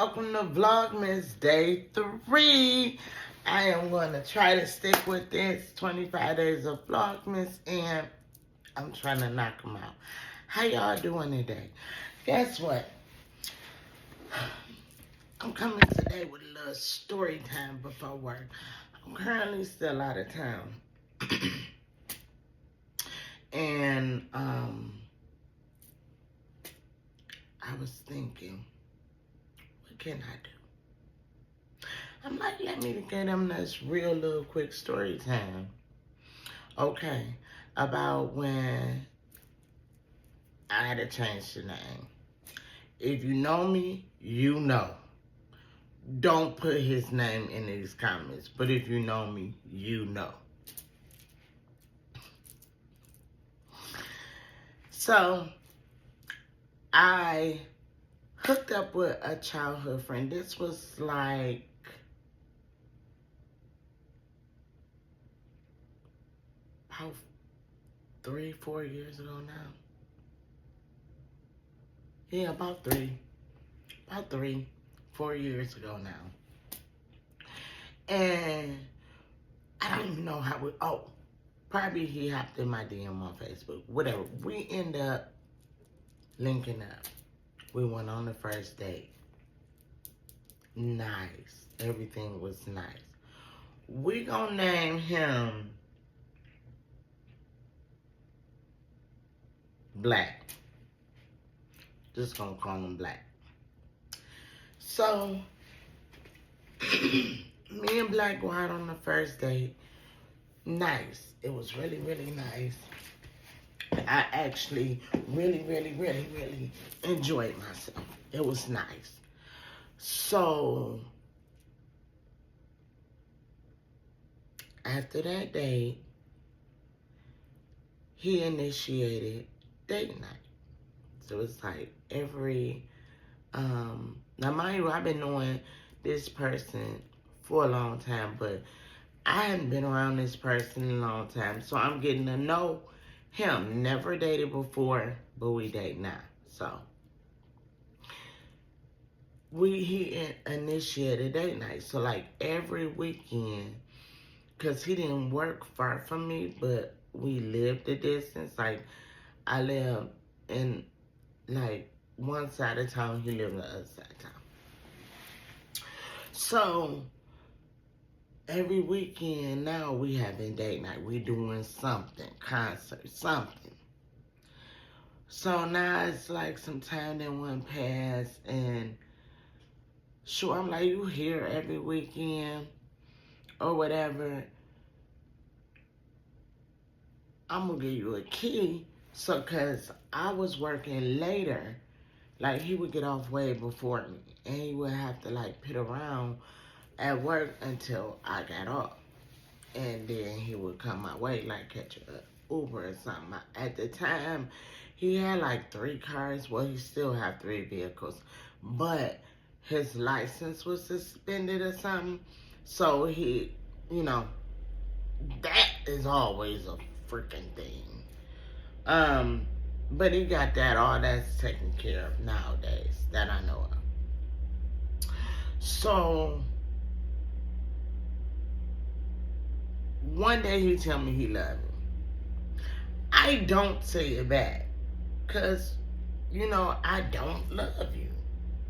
welcome to Vlogmas Day 3. I am going to try to stick with this 25 days of Vlogmas, and I'm trying to knock them out. How y'all doing today? Guess what? I'm coming today with a little story time before work. I'm currently still out of town. And I was thinking, what can I do? I'm like, let me get them this real little quick story time. Okay, about when I had to change the name. If you know me, you know. Don't put his name in these comments. But if you know me, you know. So, I hooked up with a childhood friend. This was like about 3-4 years ago now. Yeah, about 3-4 years ago now. And I don't even know how probably he hopped in my DM on Facebook, whatever. We end up linking up. We went on the first date. Nice. Everything was nice. We gonna name him Black. Just gonna call him Black. So, me and Black go out on the first date. Nice. It was really, really nice. I actually really enjoyed myself. It was nice. So, after that date, he initiated date night. So it's like every, now mind you, I've been knowing this person for a long time, but I hadn't been around this person in a long time. So I'm getting to know him. Never dated before, but we date now. So he initiated date night. So like every weekend, because he didn't work far from me, but we lived a distance. Like I live in like one side of town, he lived on the other side of town. So every weekend now we having date night. We doing something, concert, something. So now it's like some time that went past, and sure, I'm like, you here every weekend or whatever. I'm gonna give you a key. So, cause I was working later, like he would get off way before me, and he would have to like pit around at work until I got off, and then he would come my way, like catch a Uber or something. At the time, he had like 3 cars. Well, he still have 3 vehicles, but his license was suspended or something. So he, that is always a freaking thing. But he got all that's taken care of nowadays that I know of. So one day he tell me he loved me. I don't say it back, cause I don't love you.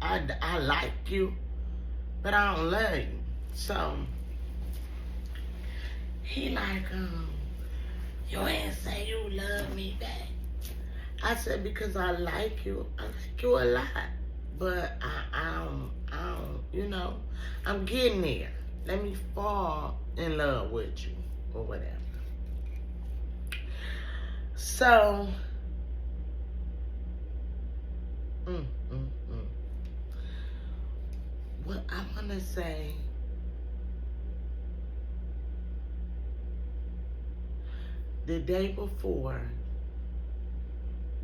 I like you, but I don't love you. So he like, you ain't say you love me back. I said, because I like you. I like you a lot. But I don't, I'm getting there. Let me fall in love with you or whatever. So, what I want to say, the day before,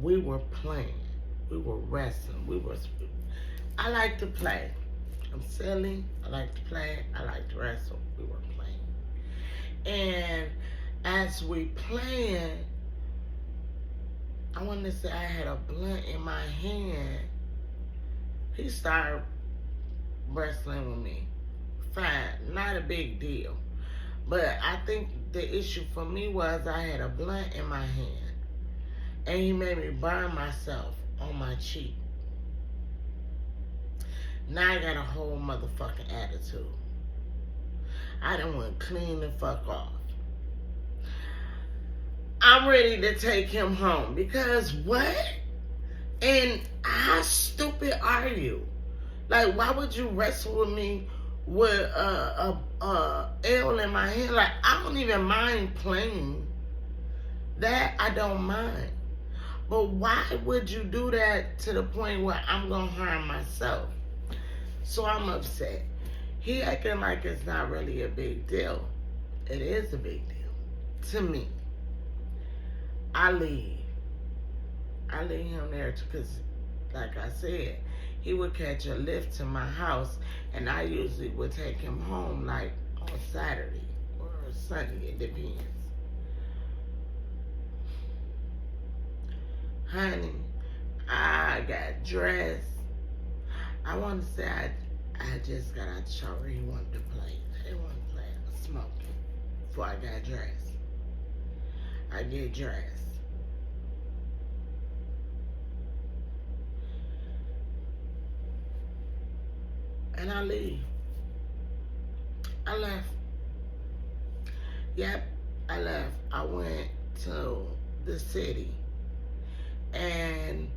we were playing. We were wrestling. I like to play. I'm silly. I like to play. I like to wrestle. We were playing. And as we playing, I want to say I had a blunt in my hand. He started wrestling with me. Fine, not a big deal. But I think the issue for me was I had a blunt in my hand. And he made me burn myself on my cheek. Now I got a whole motherfucking attitude. I done went clean the fuck off. I'm ready to take him home because what? And how stupid are you? Like, why would you wrestle with me with a L in my hand? Like, I don't even mind playing. That I don't mind. But why would you do that to the point where I'm going to harm myself? So I'm upset. He acting like it's not really a big deal. It is a big deal. To me. I leave him there because, like I said, he would catch a lift to my house, and I usually would take him home like on Saturday or Sunday, it depends. Honey, I got dressed. I want to say I just got out the shower. He wanted to play. I didn't want to play. I was smoking before I got dressed. I get dressed. And I leave. I left. Yep, I left. I went to the city. And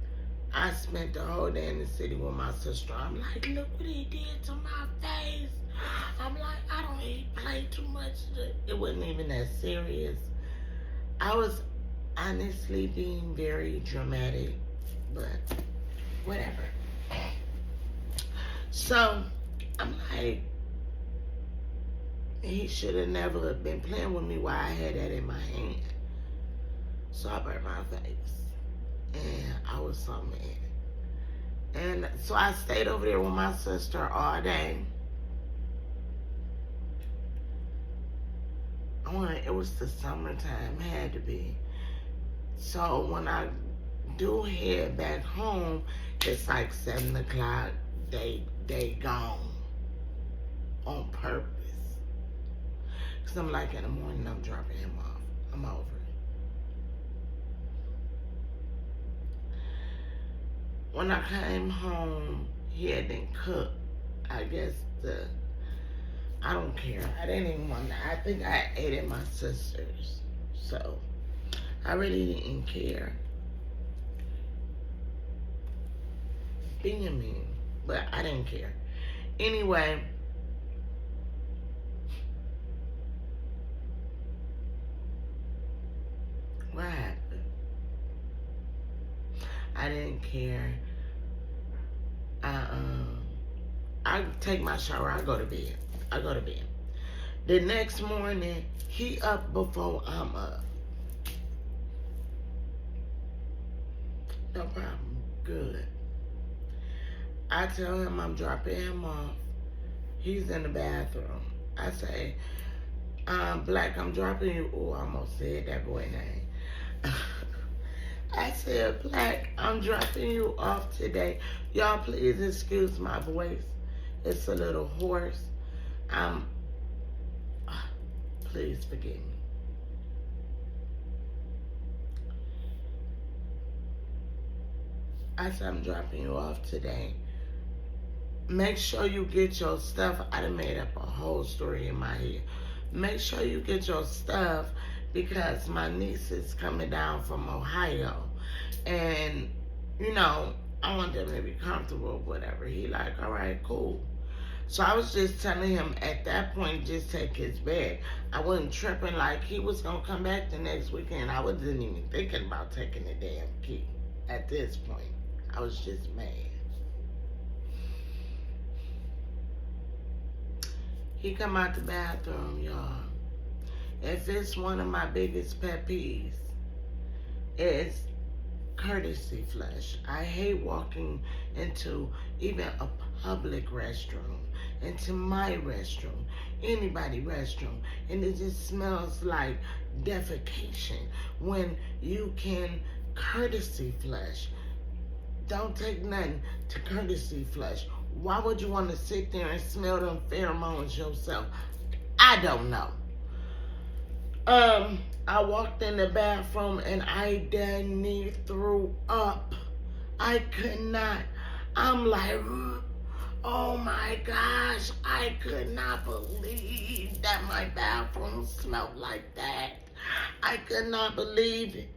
I spent the whole day in the city with my sister. I'm like, look what he did to my face. I'm like, I don't even play too much. It wasn't even that serious. I was honestly being very dramatic, but whatever. So, I'm like, he should have never been playing with me while I had that in my hand. So I burnt my face. And I was so mad. And so I stayed over there with my sister all day. It was the summertime, had to be. So when I do head back home, it's like 7 o'clock. They gone on purpose. Cause I'm like, in the morning I'm dropping him off. I'm over it. When I came home, he hadn't cooked. I guess I don't care. I didn't even want to. I think I ate at my sister's. So, I really didn't care. Being mean. But I didn't care. Anyway. What happened? I didn't care. I take my shower. I go to bed. The next morning, he up before I'm up. No problem. Good. I tell him I'm dropping him off. He's in the bathroom. I say, Black, I'm dropping you. Oh, I almost said that boy name. I said, Black, I'm dropping you off today. Y'all, please excuse my voice. It's a little hoarse. Please forgive me. I said, I'm dropping you off today. Make sure you get your stuff. I done made up a whole story in my head. Make sure you get your stuff because my niece is coming down from Ohio. And, you know, I want them to be comfortable, whatever. He like, all right, cool. So I was just telling him at that point, just take his bag. I wasn't tripping like he was going to come back the next weekend. I wasn't even thinking about taking the damn key at this point. I was just mad. He come out the bathroom, y'all. If it's one of my biggest pet peeves, it's courtesy flush. I hate walking into even a public restroom, into my restroom, anybody's restroom, and it just smells like defecation when you can courtesy flush. Don't take nothing to courtesy flush. Why would you want to sit there and smell them pheromones yourself? I don't know. I walked in the bathroom and I done near threw up. I could not. I'm like, oh my gosh, I could not believe that my bathroom smelled like that. I could not believe it.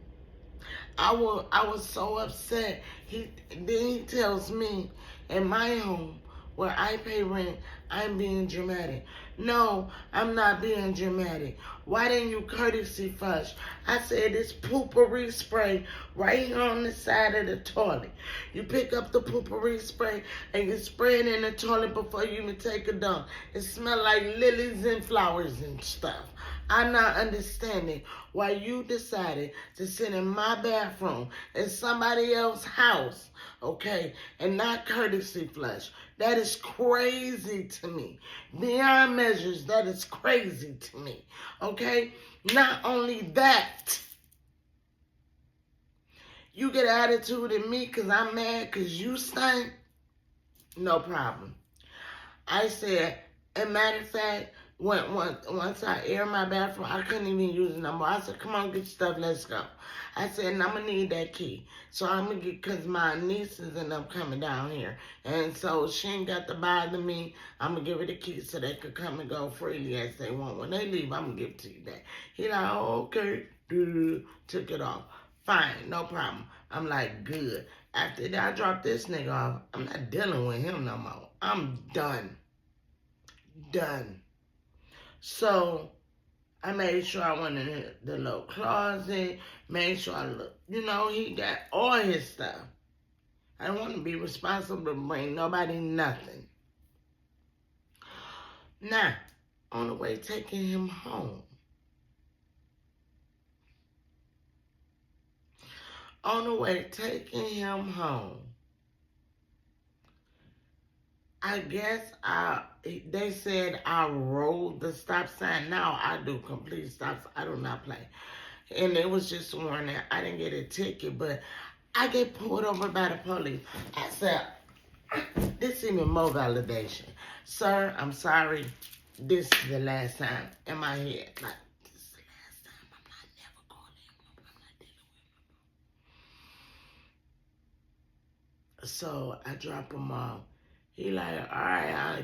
I was so upset. Then he tells me in my home where I pay rent, I'm being dramatic. No, I'm not being dramatic. Why didn't you courtesy flush? I said it's poopery spray right here on the side of the toilet. You pick up the poopery spray and you spray it in the toilet before you even take a dump. It smells like lilies and flowers and stuff. I'm not understanding why you decided to sit in my bathroom in somebody else's house, okay, and not courtesy flush. That is crazy to me. Beyond measures, that is crazy to me, okay? Not only that, you get attitude at me because I'm mad because you stink. No problem. I said, as a matter of fact, once I air my bathroom, I couldn't even use it no more. I said, come on, get your stuff, let's go. I said, and I'm going to need that key. So I'm going to get, because my nieces and them coming down here. And so she ain't got to bother me. I'm going to give her the key so they could come and go freely as they want. When they leave, I'm going to give it to you back. He like, oh, okay. Took it off. Fine, no problem. I'm like, good. After that, I dropped this nigga off. I'm not dealing with him no more. I'm done. Done. So I made sure I went in the little closet, made sure I looked. You know, he got all his stuff. I don't want to be responsible to bring nobody nothing. Now, on the way taking him home. On the way taking him home. I guess they said I rolled the stop sign. Now I do complete stops. I do not play. And it was just warning. I didn't get a ticket, but I get pulled over by the police. I said, this is even more validation. Sir, I'm sorry. This is the last time in my head. Like, this is the last time. I'm not never calling him. I'm not dealing with him. So I drop him off. He like, all right,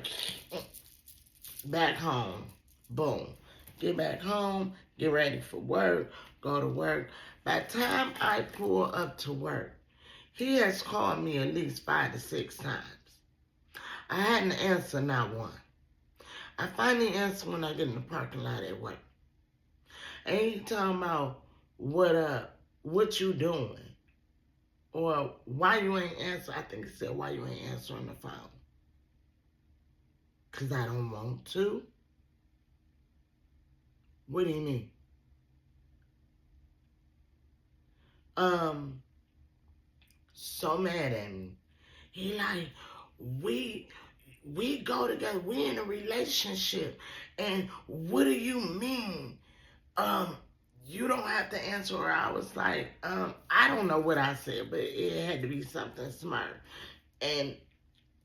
back home. Boom. Get back home, get ready for work, go to work. By the time I pull up to work, he has called me at least 5 to 6 times. I hadn't answered not one. I finally answer when I get in the parking lot at work. And he talking about, what you doing? Or why you ain't answer? I think he said, why you ain't answering the phone? Because I don't want to. What do you mean? So mad at me. He like, we go together. We in a relationship. And what do you mean? You don't have to answer her. I was like, I don't know what I said, but it had to be something smart. And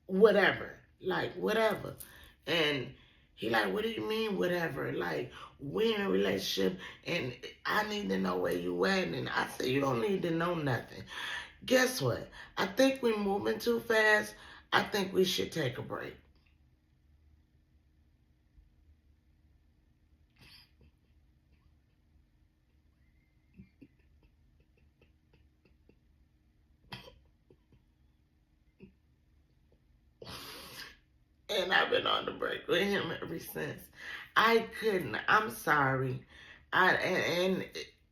whatever. Like, whatever. And he like, what do you mean, whatever? Like, we in a relationship, and I need to know where you at. And I said, you don't need to know nothing. Guess what? I think we're moving too fast. I think we should take a break. And I've been on the break with him ever since. I couldn't. I'm sorry. And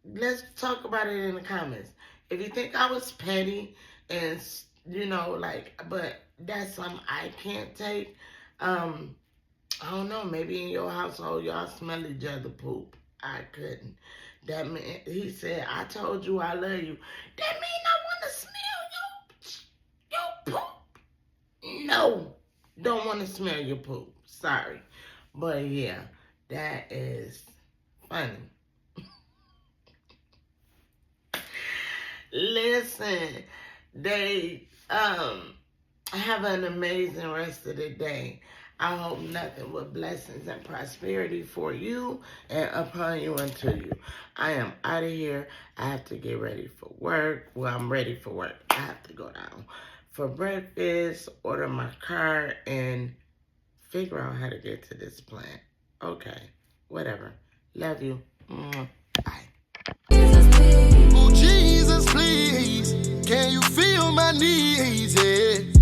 let's talk about it in the comments. If you think I was petty and, you know, like, but that's something I can't take. I don't know. Maybe in your household, y'all smell each other poop. I couldn't. That man, he said, I told you I love you. That mean I want to smell your poop. No. Don't want to smell your poop. Sorry. But yeah, that is funny. Listen, they, Have an amazing rest of the day. I hope nothing but blessings and prosperity for you and upon you and to you. I am out of here. I have to get ready for work. Well, I'm ready for work. I have to go down for breakfast, order my car, and figure out how to get to this plant. Okay, whatever. Love you. Bye. Oh, Jesus, please, can you feel my needs? Yeah.